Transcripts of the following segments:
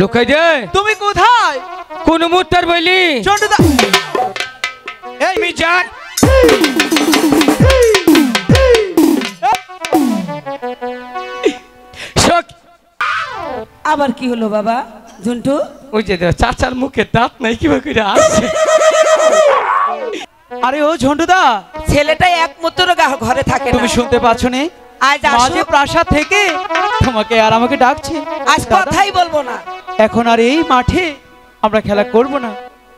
লোকাই দে তুমি কোথায়? কোন মুহূর্তের বলি ঝন্টুদা এই আমি যান আবার কি হলো বাবা ঝন্টু? ওই যে চাচার মুখে দাঁত নাই কিভাবে করে আসছে। আরে ও ঝন্টুদা, ছেলেটা একমাত্র ঘরে থাকে না। তুমি শুনতে পাচ্ছ না? আজ মাঝে প্রাসাদ থেকে তোমাকে আর আমাকে ডাকছে। আজ কথাই বলবো না। এখন আর এই মাঠে আমরা খেলা করব না,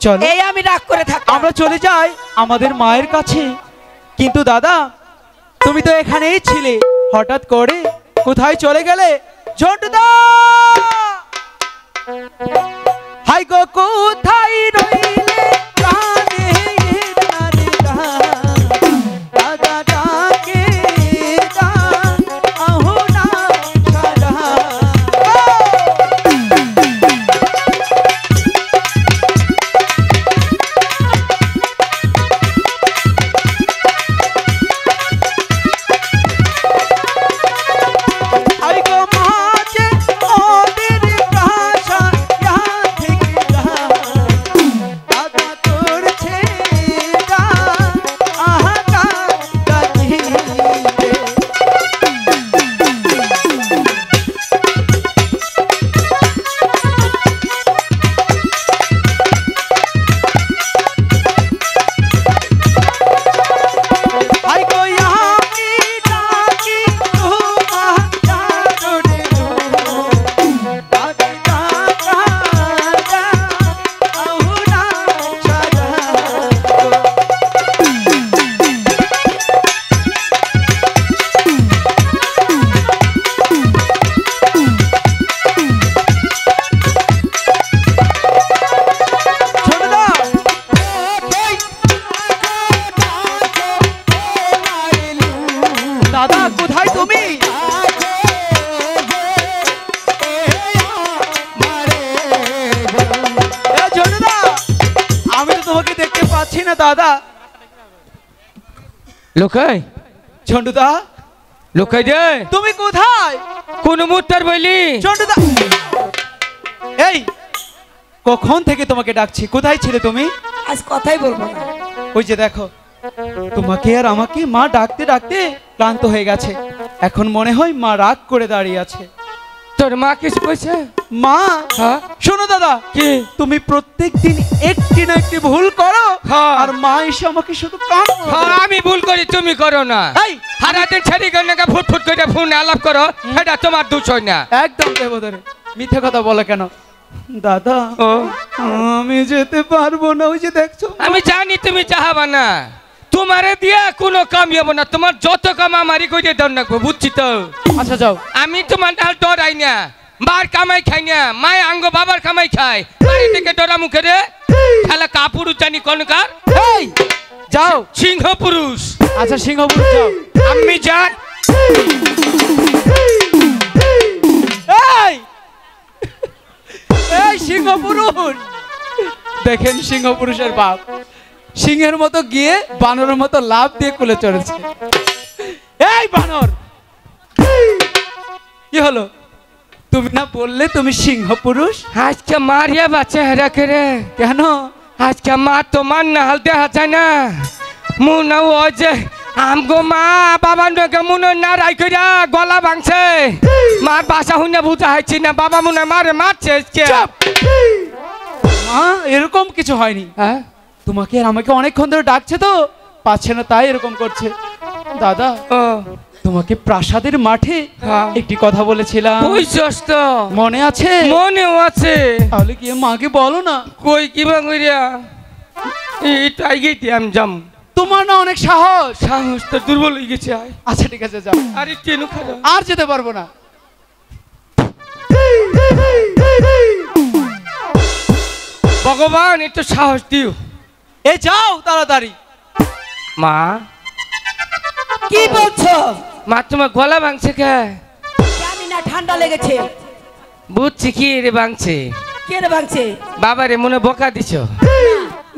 চলো এই আমি রাগ করে থাকি, আমরা চলে যাই আমাদের মায়ের কাছে। কিন্তু দাদা, তুমি তো এখানেই ছিলে, হঠাৎ করে কোথায় চলে গেলে? ঝন্টুদা, হাই গো কোথায় রইলে প্রাণের নারীরা, দাদা ডাকে গান আহুনা সারা। হাই গো মাঝে ওদের প্রাসা ইহা থেকে দাদা করছে গান আহা গাজি রে। হাই গো আমি ডাকি তোমার চারণে দাদি দাদা আহুনা সারা। ছোটদা, দাদা কোথায় তুমি? এ ছোটদা, আমি তো তোমাকে দেখতে পাচ্ছি না দাদা। লোকাই ঝন্টুদা, লোকাই দে তুমি কোথায়? কোন মুহূর্তের বলি ঝন্টুদা, এই কখন থেকে তোমাকে ডাকছি, কোথায় ছিলে তুমি? আজ কথাই বলবো না। ওই যে দেখো, তোমাকে আর আমাকে মা ডাকতে ডাকতে ক্লান্ত হয়ে গেছে। এখন মনে হয় মা রাগ করে দাঁড়িয়ে আছে। তোর মা কিছু কইছে? মা, হ্যাঁ শোনো দাদা, কি? তুমি প্রত্যেক দিন একটি না একটি ভুল করো, হ্যাঁ। আর মা এসে আমাকে শুধু কান হ্যাঁ, আমি ভুল করি, তুমি করো না। এই, সারাদিন ছেড়ে গেলে ফুট ফুট করে ফোন আলাপ করো, এটা তোমার দোষ হয় না। একদম দেবদারে মিথ্যে কথা বলে কেন? দাদা, ও আমি যেতে পারবো না, ওই যে দেখছো। আমি জানি তুমি চাহাবা না, তোমারে দিয়া কোনো কাম হবো না, তোমার যত কাম আমারই করে দেন রাখবো, বুঝছি তো। আচ্ছা যাও। আমি তোমার ডাল ডরাই না, মার কামাই খাই না, মায় আঙ্গ বাবার কামাই খায়, বাড়ি থেকে ডরা মুখে রে খেলা কাপুরুষ জানি কনকার, এই যাও। সিংহ পুরুষ। আচ্ছা সিংহপুর যাও। আমি যান। এই এই সিংহপুরুষ, দেখেন সিংহপুরুষের বাপ সিংহের মতো গিয়ে বানরের মতো লাভ দিয়ে কুলে চড়েছে। এই বানর, কি হলো? তুমি না বললে তুমি সিংহপুরুষ? আজকে মারিয়া বাচ্চা হেরা করে কেন? আজকে মা তোমার নাহাল দেখা যায় না, মুনা ও যে আমগো মা বাবা নকে মুনো না রাই কইরা গলা ভাঙছে, মার বাসা হুনে বুঝা হইছে না, বাবা মুনে মারে মারছে আজকে। মা এরকম কিছু হয়নি, হ্যাঁ তোমাকে আর আমাকে অনেকক্ষণ ধরে ডাকছে তো পাচ্ছে না, তাই এরকম করছে। দাদা, ও তোমাকে প্রাসাদের মাঠে হ্যাঁ। একটি কথা বলেছিলাম, বুঝছস তো? মনে আছে? মনেও আছে। তাহলে কি মাকে বলো না। কই কিবা কইরা এইটাই গেছি আমি যাম। তোমার না অনেক সাহস। সাহস তো দুর্বল হয়ে গেছে। আচ্ছা ঠিক আছে যাও। আরে কেন খারাপ আর যেতে পারবো না। ভগবান একটু সাহস দিও। এ যাও তাড়াতাড়ি। মা কি বলছো? মা তোমার গলা ভাঙছে কে? জানি না, ঠান্ডা লেগেছে। বুঝছি কি রে ভাঙছে। কে রে ভাঙছে? বাবারে মনে বকা দিছো।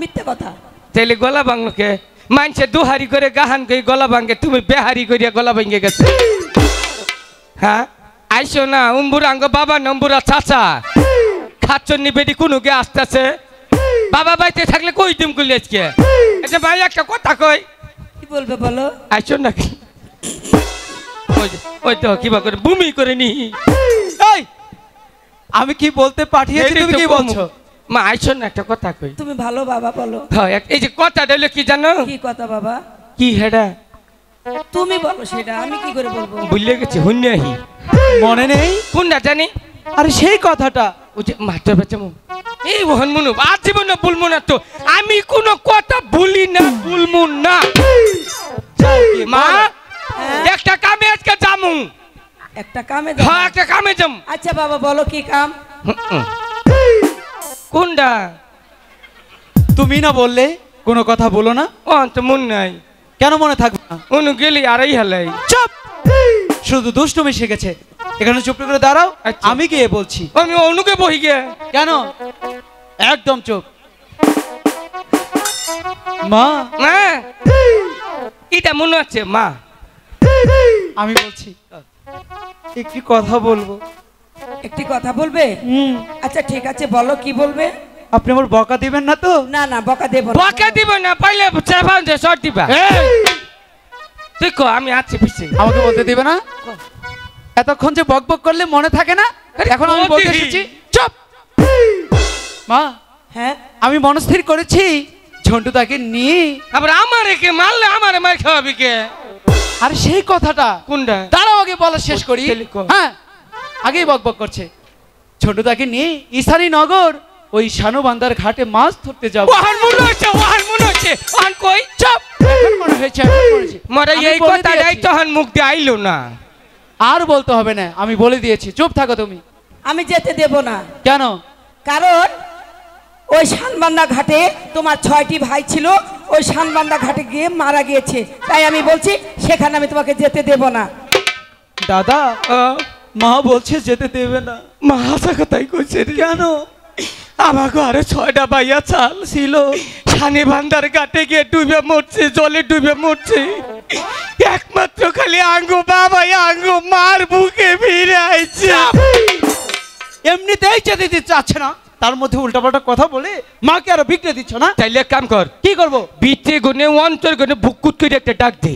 মিথ্যে কথা। তাইলে গলা ভাঙলো কে? মানছে দুহারি করে গাহান করে গলা ভাঙে, তুমি বেহারি করিয়া গলা ভেঙে গেছে। হ্যাঁ আইসো না উম্বুর আঙ্গ বাবা নম্বুরা চাচা সাতচন্নি বেটি কোনো গে আসতেছে বাবা বাইতে থাকলে কই দিম কইলে আজকে আচ্ছা ভাই একটা কথা কই কি বলবে বলো আইছো নাকি ওই তো কিবা করে বুমি করে নি এই আমি কি বলতে পাঠিয়েছি তুমি কি বলছো মা আইছো না একটা কথা কই তুমি ভালো বাবা বলো হ্যাঁ এই যে কথাটা হলো কি জানো কি কথা বাবা কি হেডা তুমি বলো সেটা আমি কি করে বলবো ভুলে গেছি হুন্যাহি মনে নেই কোনটা জানি আরে সেই কথাটা ওই যে মাস্টার বাচ্চামু এই ওহন মনু আজীবন ভুলমু না তো আমি কোনো কথা ভুলি না ভুলমু না মা হ্যাঁ? একটা কামে আজকে যামু একটা কামে যাও। হ্যাঁ একটা কামে যাম আচ্ছা বাবা বলো কি কাম কোনটা তুমি না বললে কোনো কথা বলো না ও তো মন নাই কেন মনে থাকবে না অনু গেলি আড়াই হালাই চুপ শুধু দুষ্টুমি শিখেছে এখানে চুপ করে দাঁড়াও আচ্ছা। আমি গিয়ে বলছি আমি অনুকে বহি গে কেন একদম চুপ মা না এটা মনে আছে মা আমি বলছি একটি কথা বলবো একটি কথা বলবে আচ্ছা ঠিক আছে বলো কি বলবে আপনি আমার বকা দিবেন না তো না না বকা দেব না বকে দিব না পাইলে চাপান যে শর্ট দিবা তুই কো আমি আছি পিছে আমাকে বলতে দিবে না এতক্ষণ যে বক বক করলে মনে থাকে না এখন আমি বলতে বলতেই। এসেছি চুপ মা হ্যাঁ আমি মনস্থির করেছি ঝন্টু তাকে নিয়ে আবার আমারে কে মারলে আমারে মার খাওয়াবি কে আর সেই কথাটা কোনটা তারাও আগে বলা শেষ করি তাহলে কর। হ্যাঁ আগেই বক বক করছে ছোট তাকে নিয়ে ইসানি নগর ওই শানুবান্দার ঘাটে মাছ ধরতে যাবো ওহান মনে হচ্ছে ওহান মনে হচ্ছে ওহান কই চুপ এখন মনে হয়েছে এখন মনে হয়েছে। মরে আমি এই বলে কথাটাই দিয়েছি। তখন মুখ দিয়ে আইলো না আর বলতে হবে না আমি বলে দিয়েছি চুপ থাকো তুমি আমি যেতে দেব না কেন কারণ ওই শানবান্দা ঘাটে তোমার 6টি ভাই ছিল ওই শানবান্দা ঘাটে গিয়ে মারা গিয়েছে তাই আমি বলছি সেখানে আমি তোমাকে যেতে দেব না দাদা মা বলছে যেতে দেবে না মা হাসা কথাই কইছে রে। কেন আমার ঘরে 6টা ভাইয়া চাল ছিল সানি ভান্ডার ঘাটে গিয়ে ডুবে মরছে জলে ডুবে মরছে একমাত্র খালি আঙ্গো বাবা আঙ্গো মার বুকে ফিরে আইছে এমনিতেই যেতে দিতে চাচ্ছে না তার মধ্যে উল্টাপাল্টা কথা বলে মাকে আরো বিগড়ে দিচ্ছ না তাইলে এক কাম কর কি করব বিটে গুনে অন্তর গুনে বুকুত করে একটা ডাক দে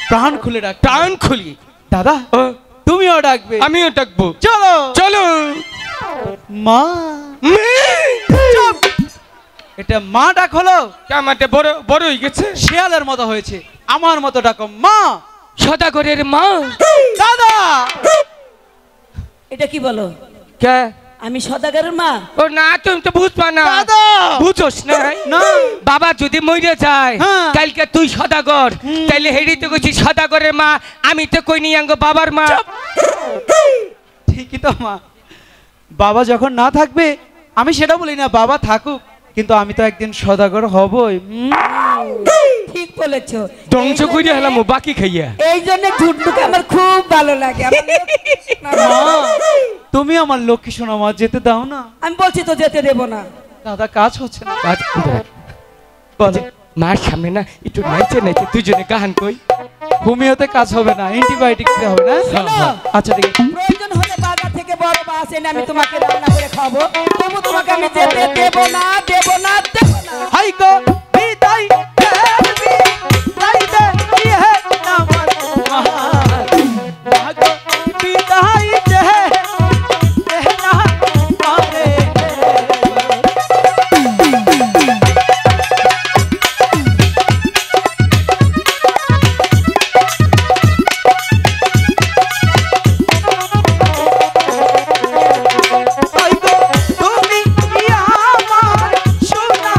প্রাণ খুলে ডাক টান খুলি দাদা ও, তুমিও ডাকবে আমিও ডাকবো চলো চলো মা চুপ! এটা মা ডাক হলো আমাদের বড় বড় হয়ে গেছে শিয়ালের মতো হয়েছে আমার মতো ডাকো মা সদাগরের মা দাদা এটা কি বলো কে আমি সদাগরের মা ও না তুমি তো বুঝবা না দাদা বুঝোস না না বাবা যদি মরে যায় হ্যাঁ। কালকে তুই সদাগর তাইলে হেরি তো কইছি সদাগরের মা আমি তো কইনি আঙ্গ বাবার মা ঠিকই তো মা বাবা যখন না থাকবে আমি সেটা বলি না বাবা থাকুক কিন্তু আমি তো একদিন সদাগর হবই ঠিক বলেছো ধ্বংস করে হলাম বাকি খাইয়া এই জন্য ঝুটুকে আমার খুব ভালো লাগে মা তুমি আমার লক্ষ্মী শোনা মা যেতে দাও না আমি বলছি তো যেতে দেব না দাদা কাজ হচ্ছে না কাজ বলে মার সামনে না একটু নাইচে নাইচে দুজনে গাহান কই হোমিওতে কাজ হবে না অ্যান্টিবায়োটিক দিতে হবে না শোনো। আচ্ছা ঠিক আছে প্রয়োজন হলে বাজার থেকে বড় মাছ এনে আমি তোমাকে রান্না করে খাবো তবু তোমাকে আমি যেতে দেব না দেব না দেব না হাই গো বিদাই বিদাই দে ইহে আমার মা গো বিদাই দে না মারে হাই গো তুমি আমার সোনা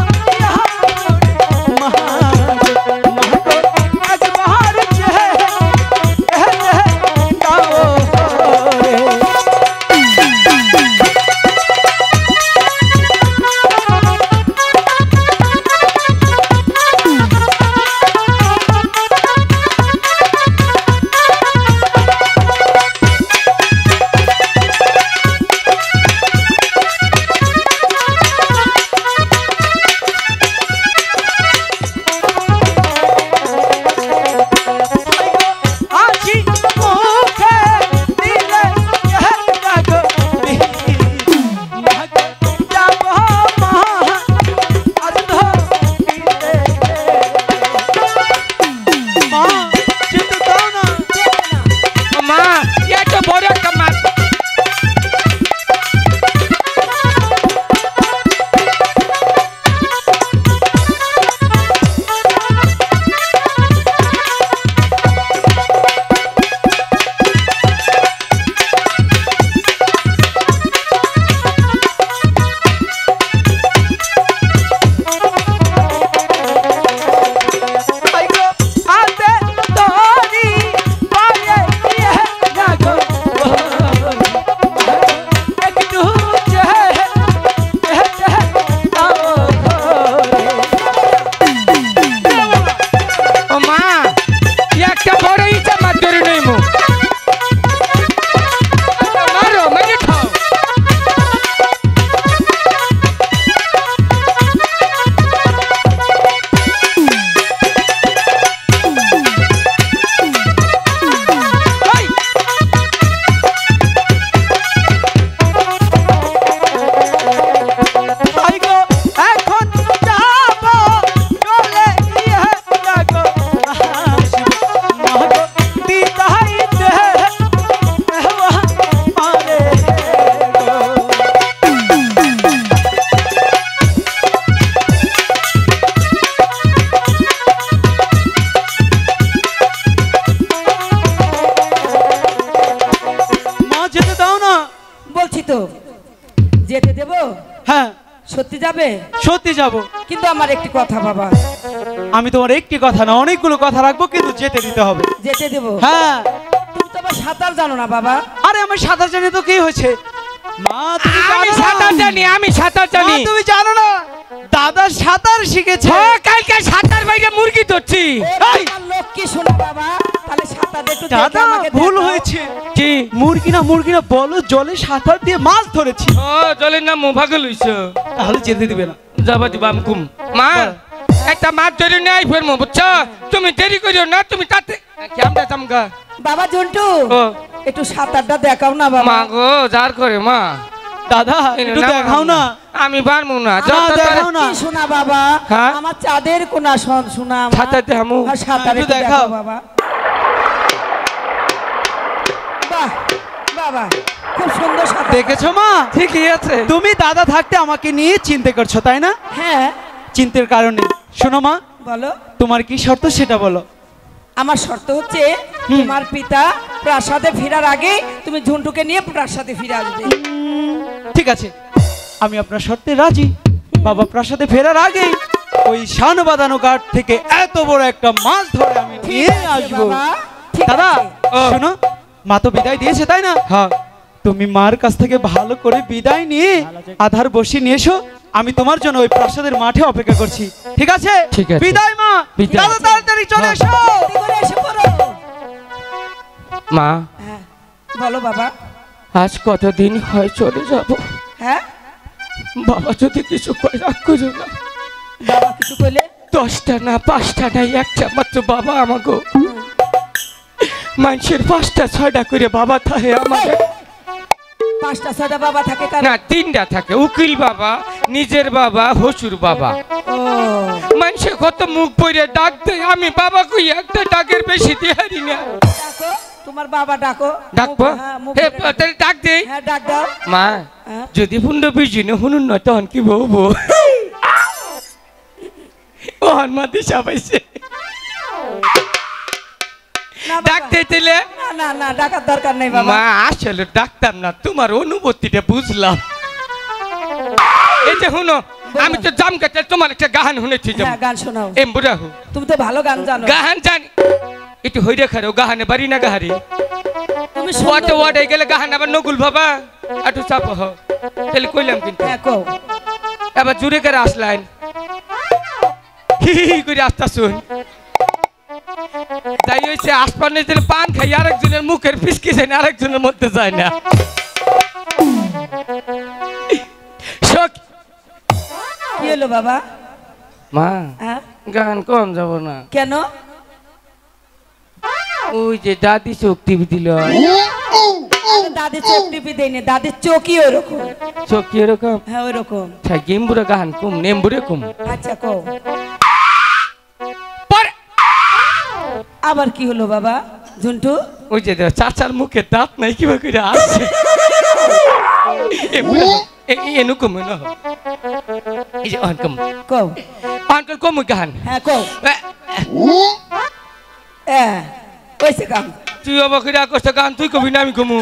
যাবো? হ্যাঁ সত্যি যাবে? সত্যি যাব। কিন্তু আমার একটি কথা বাবা। আমি তোমার একটি কথা না অনেকগুলো কথা রাখবো, কিন্তু যেতে দিতে হবে। যেতে দেবো? হ্যাঁ। তুমি তো আবার সাঁতার জানো না বাবা। আরে আমি সাঁতার জানি তো কি হয়েছে মা, তুমি আমি জানো না? সাঁতার জানি, আমি সাঁতার জানি। মা, তুমি জানো না দাদা সাঁতার শিখেছে। কালকে সাঁতার বাইরে মুরগি ধরছি। এই লক্ষ্মী শোনা বাবা, তাহলে সাঁতার একটু দেখে দাদা আমাকে ভুল দেখাও। হয়েছে। কি? মুরগি না বলো, জলে সাঁতার দিয়ে মাছ ধরেছি। ও জলের নাম মোভাগে লইছো। তাহলে যেতে দিবে না। যাবা দিবা আমি কুম। মা একটা মাছ ধরে নেই ফেরমো, বুঝছো? তুমি দেরি করিও না, তুমি তাতে কেমন চামগা। বাবা জন্টু ও একটু সাঁতারটা দেখাও না বাবা। মা গো যার করে মা। দাদা একটু দেখাও না। আমি পারবো না। দেখাও না। কি শোনা বাবা, হ্যাঁ? আমার চাঁদের কোনা শোনা সাঁতার দেখামু। সাঁতার একটু একটু দেখাও। দেখাও বাবা। বাহ বাবা, খুব সুন্দর সাঁতার। দেখেছো মা? ঠিকই আছে। তুমি দাদা থাকতে আমাকে নিয়ে চিন্তা করছো তাই না? হ্যাঁ চিন্তার কারণে শোনো মা, বলো। তোমার কি শর্ত সেটা বলো। আমার শর্ত হচ্ছে তোমার পিতা প্রাসাদে ফেরার আগে তুমি ঝুন্টুকে নিয়ে প্রাসাদে ফিরে আসবে। ঠিক আছে, আমি আপনার শর্তে রাজি। বাবা প্রাসাদে ফেরার আগে ওই শান বাঁধানো ঘাট থেকে এত বড় একটা মাছ ধরে আমি ঠিক নিয়ে আছে আসবো। বাবা, ঠিক দাদা আছে। ও। শোনো, মা তো বিদায় দিয়েছে তাই না? হ্যাঁ তুমি মার কাছ থেকে ভালো করে বিদায় নিয়ে আধার বসিয়ে নিয়ে এসো। আমি তোমার জন্য ওই প্রাসাদের মাঠে অপেক্ষা করছি। ঠিক আছে? ঠিক আছে। বিদায় মা। বিদায়। দাদা তাড়াতাড়ি চলে এসো। দেরি করে এসে পড়ো। মা, হ্যাঁ বলো বাবা। আজ কতদিন হয় চলে যাব। হ্যাঁ বাবা যদি কিছু কয় রাগ করো না। বাবা কিছু কইলে? 10টা না 5টা নাই, একটা মাত্র বাবা আমাকে। মানুষের 5টা 6টা করে বাবা থাকে, আমাদের 5টা 6টা বাবা থাকে কার? না 3টা থাকে। উকিল বাবা, নিজের বাবা, হসুর বাবা। ও মানুষে কত মুখ পড়ে ডাক দেয়, আমি বাবা কই একটা ডাকের বেশি দিহারি না। ডাকো, তোমার বাবা ডাকো। ডাকবো? হ্যাঁ, মুখ হে ধরে ডাকো। তাহলে ডাক দেই। হ্যাঁ ডাক দাও। মা হ্যাঁ? যদি 15-20 দিনে শুনুন না তখন কি বলবো? ওহন মা দিশা পাইছে। না বাবা। ডাকতে দিলে না না না ডাকার দরকার নেই বাবা। মা আসলে ডাকতাম না, তোমার অনুভূতিটা বুঝলাম। এই যে শুনো, আমি তো জাম কাটে তোমার একটা গান শুনেছি। হ্যাঁ গান শোনাও। এম বুড়াহু তুমি তো ভালো গান জানো। গাহান জানি একটু হইরে খারো গাহানে বাড়ি না গাহারি। তুমি ওয়াটে সুন্দর। ওয়াটে গেলে গাহান আবার নকুল বাবা একটু চাপ হ। তাহলে কইলাম কিন্তু হ্যাঁ কও। এবার জুড়ে করে আসলাইন হি হি করে আসতা শুন। তাই হয়েছে আসপানের দিলে পান খাই আরেকজনের মুখের ফিসকি যায় না, আরেকজনের মধ্যে যায় না। সখ- কি হলো বাবা? মা হ্যাঁ গান কম যাব না। কেন? ওই যে দাদি চোখ টিভি দিল, আরে দাদির চোখ টিপি দেয়নি, দাদির চোখই ওরকম। চোখ কি এরকম হ্যাঁ ওরকম। গেমবুরে গান কম নেমবুরে কম। আচ্ছা কও। পরে আবার কি হলো বাবা ঝুন্টু? ওই যে চাচার মুখে দাঁত নাই কিবা করে আসছে। এনুকম না এই যে অনকম কও। অনকম কম গান। হ্যাঁ কও। হ্যাঁ কইছে কাম। তুই অবাক করে আকস্ত গান তুই কবি না আমি কমু।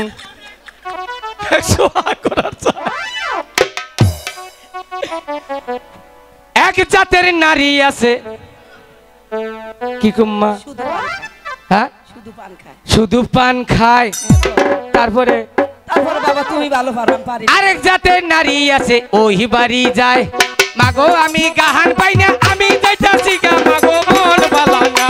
এক জাতের নারী আছে কি কুম্মা, শুধু পান খায়, হ্যাঁ শুধু পান খায়। শুধু পান খায়। তারপরে তারপরে বাবা তুমি ভালো পারো, আমি পারি না। আরেক জাতের নারী আছে ওই বাড়ি যায়। মাগো আমি গাহান পাই না, আমি যাইতাছি গা মাগো মন বালা না।